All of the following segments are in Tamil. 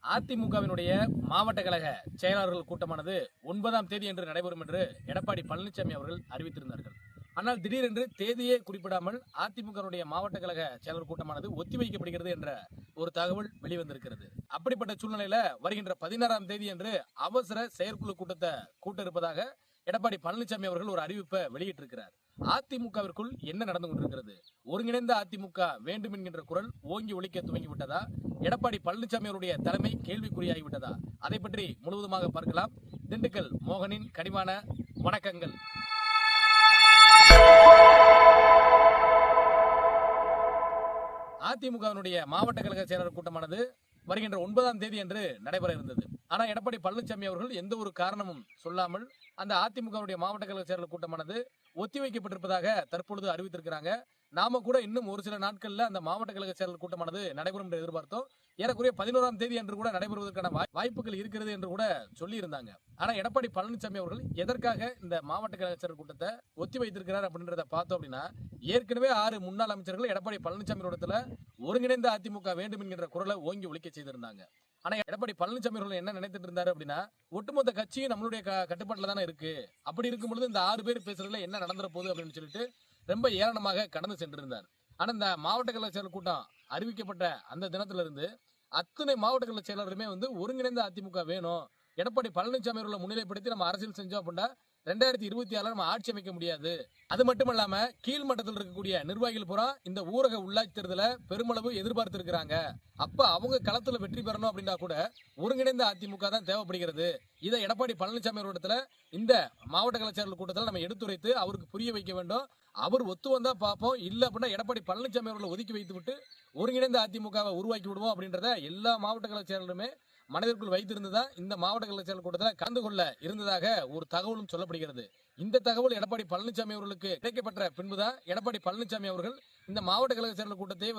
அதிமுகவினுடைய மாவட்ட கழக செயலாளர்கள் கூட்டமானது 9ஆம் தேதி என்று நடைபெறும் என்று எடப்பாடி பழனிசாமி அவர்கள் அறிவித்திருந்தார்கள். ஆனால் திடீரென்று தேதியே குறிப்பிடாமல் அதிமுகவினுடைய மாவட்ட கழக செயலாளர் கூட்டமானது ஒத்திவைக்கப்படுகிறது என்ற ஒரு தகவல் வெளிவந்திருக்கிறது. அப்படிப்பட்ட சூழ்நிலையில வருகின்ற 16ஆம் தேதி என்று அவசர செயற்குழு கூட்டத்தை கூட்ட இருப்பதாக எடப்பாடி பழனிசாமி அவர்கள் ஒரு அறிவிப்பை வெளியிட்டிருக்கிறார். அதிமுகவிற்குள் என்ன நடந்து கொண்டிருக்கிறது? ஒருங்கிணைந்த அதிமுக வேண்டும் என்கின்ற குரல் ஓங்கி ஒலிக்க துவங்கிவிட்டதா? எடப்பாடி பழனிசாமி அவருடைய தலைமை கேள்விக்குறியாகிவிட்டதா? அதை பற்றி முழுவதுமாக பார்க்கலாம். திண்டுக்கல் மோகனின் கனிவான வணக்கங்கள். அதிமுகவினுடைய மாவட்ட கழக செயலாளர் கூட்டமானது வருகின்ற 9ஆம் தேதி என்று நடைபெற இருந்தது. ஆனா எடப்பாடி பழனிசாமி அவர்கள் எந்த ஒரு காரணமும் சொல்லாமல் அந்த அதிமுகவுடைய மாவட்ட கழக செயலாளர் கூட்டமானது ஒத்திவைக்கப்பட்டிருப்பதாக தற்பொழுது அறிவித்திருக்கிறாங்க. நாம கூட இன்னும் ஒரு சில நாட்கள்ல அந்த மாவட்ட கழக செயலாளர் கூட்டமானது நடைபெறும் என்று எதிர்பார்த்தோம். ஏறக்குறைய 11ஆம் தேதி என்று கூட நடைபெறுவதற்கான வாய்ப்புகள் இருக்கிறது என்று கூட சொல்லி இருந்தாங்க. ஆனா எடப்பாடி பழனிசாமி அவர்கள் எதற்காக இந்த மாவட்ட கழக செயலாளர் கூட்டத்தை ஒத்தி வைத்திருக்கிறார் அப்படின்றத பார்த்தோம் அப்படின்னா, ஏற்கனவே 6 முன்னாள் அமைச்சர்கள் எடப்பாடி பழனிசாமி இடத்துல ஒருங்கிணைந்த அதிமுக வேண்டும் என்கின்ற குரலை ஓங்கி ஒலிக்க செய்திருந்தாங்க. ஆனா எடப்பாடி பழனிசாமி அவர்கள் என்ன நினைத்துட்டு இருந்தாரு அப்படின்னா, ஒட்டுமொத்த கட்சியும் நம்மளுடைய கட்டுப்பாட்டுல தானே இருக்கு. அப்படி இருக்கும் பொழுது இந்த 6 பேர் பேசுறதுல என்ன நடந்துற போகுது அப்படின்னு சொல்லிட்டு ரொம்ப ஏளனமாக கடந்து சென்றிருந்தார். ஆனா இந்த மாவட்ட கழக செயலர் கூட்டம் அறிவிக்கப்பட்ட அந்த தினத்துல இருந்து அத்தனை மாவட்ட கழக செயலருமே ஒருங்கிணைந்த அதிமுக வேணும், எடப்பாடி பழனிசாமி அவர்களை முன்னிலைப்படுத்தி நம்ம அரசியல் செஞ்சோம் அப்படின்னா 2026 நம்ம ஆட்சி அமைக்க முடியாது. அது மட்டும் இல்லாம கீழ்மட்டத்தில் இருக்கக்கூடிய நிர்வாகிகள் பூரா இந்த ஊரக உள்ளாட்சி தேர்தலை பெருமளவு எதிர்பார்த்து இருக்கிறாங்க. அப்ப அவங்க களத்துல வெற்றி பெறணும் அப்படின்னா கூட ஒருங்கிணைந்த அதிமுக தான் தேவைப்படுகிறது. இதை எடப்பாடி பழனிசாமி அவர்களிடத்துல இந்த மாவட்ட கழக செயலாளர் கூட்டத்தில் நம்ம எடுத்துரைத்து அவருக்கு புரிய வைக்க வேண்டும். அவர் ஒத்து வந்தா பார்ப்போம், இல்ல அப்படின்னா எடப்பாடி பழனிசாமி அவர்களை ஒதுக்கி வைத்து விட்டு ஒருங்கிணைந்த அதிமுகவை உருவாக்கி விடுவோம் அப்படின்றத எல்லா மாவட்ட கழக செயலருமே மனதிற்குள் வைத்திருந்துதான் இந்த மாவட்ட கழக செயலர் கூட்டத்தில் கலந்து கொள்ள இருந்ததாக ஒரு தகவலும் சொல்லப்படுகிறது. இந்த தகவல் எடப்பாடி பழனிசாமி அவர்களுக்கு கிடைக்கப்பட்ட பின்புதான் எடப்பாடி பழனிசாமி அவர்கள் இந்த மாவட்ட கழக செயலர் கூட்டத்தை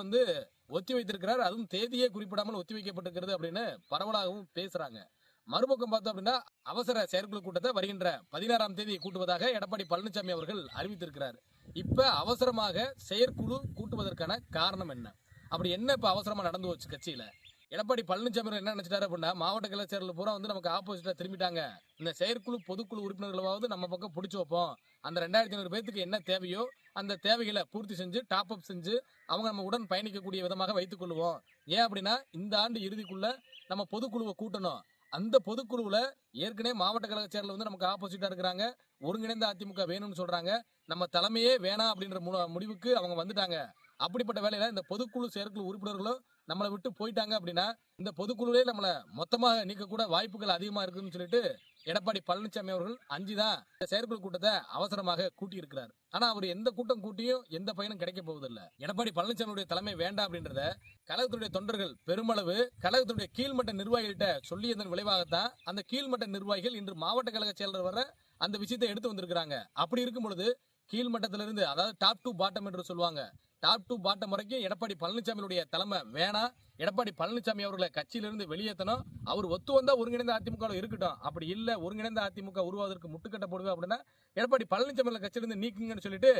ஒத்தி வைத்திருக்கிறார். அதுவும் தேதியே குறிப்பிடாமல் ஒத்தி வைக்கப்பட்டிருக்கிறது அப்படின்னு பரவலாகவும் பேசுறாங்க. மறுபக்கம் பார்த்தோம் அப்படின்னா அவசர செயற்குழு கூட்டத்தை வருகின்ற 16ஆம் தேதி கூட்டுவதாக எடப்பாடி பழனிசாமி அவர்கள் அறிவித்திருக்கிறார். இப்ப அவசரமாக செயற்குழு கூட்டுவதற்கான காரணம் என்ன? அப்படி என்ன இப்ப அவசரமா நடந்து வச்சு கட்சியில எடப்பாடி பழனிசாமி என்ன நினைச்சிட்டாரு அப்படின்னா, மாவட்ட கழக செயலர் பூரா நமக்கு ஆப்போசிட்டா திரும்பிட்டாங்க, இந்த செயற்குழு பொதுக்குழு உறுப்பினர்களாவது நம்ம பக்கம் பிடிச்சு வைப்போம், அந்த 2500 பேருக்கு என்ன தேவையோ அந்த தேவைகளை பூர்த்தி செஞ்சு டாப் அப் செஞ்சு அவங்க நம்ம உடன் பயணிக்கக்கூடிய விதமாக வைத்துக் கொள்வோம். ஏன் அப்படின்னா இந்த ஆண்டு இறுதிக்குள்ள நம்ம பொதுக்குழுவை கூட்டணும். அந்த பொதுக்குழுவுல ஏற்கனவே மாவட்ட கழக செயலர் நமக்கு ஆப்போசிட்டா இருக்கிறாங்க, ஒருங்கிணைந்த அதிமுக வேணும்னு சொல்றாங்க, நம்ம தலைமையே வேணாம் அப்படின்ற முடிவுக்கு அவங்க வந்துட்டாங்க. அப்படிப்பட்ட வேலையில இந்த பொதுக்குழு செயற்குழு உறுப்பினர்களும் நம்மளை விட்டு போயிட்டாங்க அப்படின்னா இந்த பொதுக்குழுவே நம்மளை மொத்தமாக நீக்கக்கூட வாய்ப்புகள் அதிகமா இருக்குன்னு சொல்லிட்டு எடப்பாடி பழனிசாமி அவர்கள் அஞ்சுதான் இந்த செயற்குழு கூட்டத்தை அவசரமாக கூட்டி இருக்கிறார். ஆனா அவர் எந்த கூட்டம் கூட்டியும் எந்த பயனும் கிடைக்க போவதில்லை. எடப்பாடி பழனிசாமியுடைய தலைமை வேண்டாம் அப்படின்றத கழகத்துடைய தொண்டர்கள் பெருமளவு கழகத்துடைய கீழ்மட்ட நிர்வாகிகள்கிட்ட சொல்லியதன் விளைவாகத்தான் அந்த கீழ்மட்ட நிர்வாகிகள் இன்று மாவட்ட கழக செயலர் வர அந்த விஷயத்தை எடுத்து வந்திருக்கிறாங்க. அப்படி இருக்கும் பொழுது கீழ்மட்டத்திலிருந்து, அதாவது டாப் டு பாட்டம் என்று சொல்லுவாங்க, டாப் டு பாட்டம் வரைக்கும் எடப்பாடி பழனிசாமியுடைய தலைமை வேணாம், எடப்பாடி பழனிசாமி அவர்களை கட்சியிலிருந்து வெளியேற்றணும், அவர் ஒத்து வந்தா ஒருங்கிணைந்த அதிமுக இருக்கட்டும், அப்படி இல்ல ஒருங்கிணைந்த அதிமுக உருவாவதற்கு முட்டுக்கட்ட போடுவேன் அப்படின்னா எடப்பாடி பழனிசாமி கட்சியிலிருந்து நீக்குங்கன்னு சொல்லிட்டு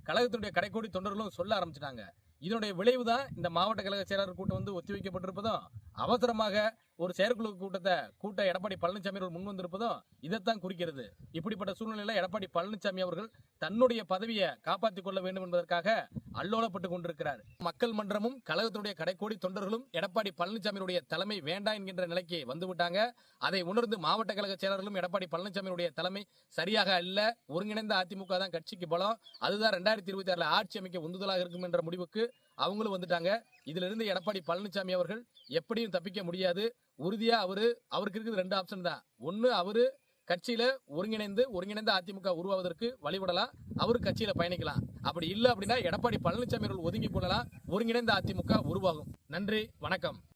கழகத்துடைய கடைக்கோடி தொண்டர்களும் சொல்ல ஆரம்பிச்சிட்டாங்க. இதனுடைய விளைவுதான் இந்த மாவட்ட கழக செயலாளர் கூட்டம் ஒத்தி வைக்கப்பட்டிருப்பதும், அவசரமாக ஒரு செயற்குழு கூட்டத்தை கூட்ட எடப்பாடி பழனிசாமி அவர்கள் முன் வந்திருப்பதும் இதைத்தான் குறிக்கிறது. இப்படிப்பட்ட சூழ்நிலையில எடப்பாடி பழனிசாமி அவர்கள் தன்னுடைய பதவியை காப்பாற்றிக் கொள்ள வேண்டும் என்பதற்காக அல்லோலப்பட்டுக் கொண்டிருக்கிறார். மக்கள் மன்றமும் கழகத்துடைய கடைக்கோடி தொண்டர்களும் எடப்பாடி பழனிசாமியுடைய தலைமை வேண்டாம் என்கின்ற நிலைக்கு வந்துவிட்டாங்க. அதை உணர்ந்து மாவட்ட கழக செயலர்களும் எடப்பாடி பழனிசாமியுடைய தலைமை சரியாக அல்ல, ஒருங்கிணைந்த அதிமுக தான் கட்சிக்கு பலம், அதுதான் 2026 ஆட்சி அமைக்க உந்துதலாக இருக்கும் என்ற முடிவுக்கு அவங்களும் வந்துட்டாங்க. இதுல இருந்து எடப்பாடி பழனிசாமி அவர்கள் எப்படியும் தப்பிக்க முடியாது. உறுதியா அவருக்கு இருக்குது 2 ஆப்ஷன் தான். ஒன்னு அவரு கட்சியில ஒருங்கிணைந்த அதிமுக உருவாவதற்கு வழிவிடலாம், அவரு கட்சியில பயணிக்கலாம். அப்படி இல்ல அப்படின்னா எடப்பாடி பழனிசாமி அவர்கள் ஒதுங்கி கொள்ளலாம், ஒருங்கிணைந்த அதிமுக உருவாகும். நன்றி, வணக்கம்.